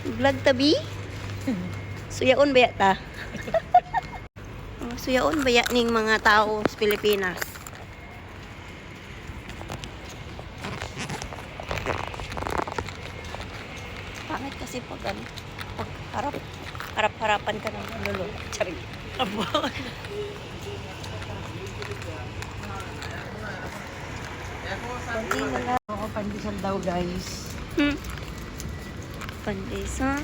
Vlog tabi? Suyaon baya ta? Suyaon baya ning mga tao sa Pilipinas? Pangit kasi pag ano, pag harap-harapan ka ng lolo. Charing. Konti na lang. Oo, pandesal daw guys. Pandesal.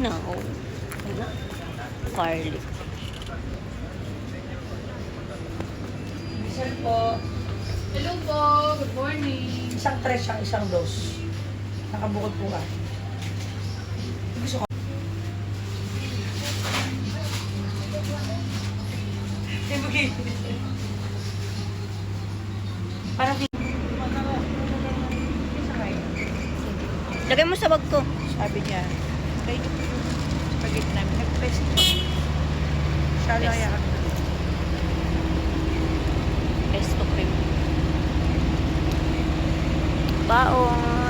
No. Garlic. Pandesal po. Hello po, good morning. Isang tres siyang isang dos. Nakabukod po ka. Gusto ko. Parang di. Lagay mo sa bag ko. Sabi niya, kay pagit namin, nag-pest ko. Siya Pest. laya kami. Pesto cream. Baon.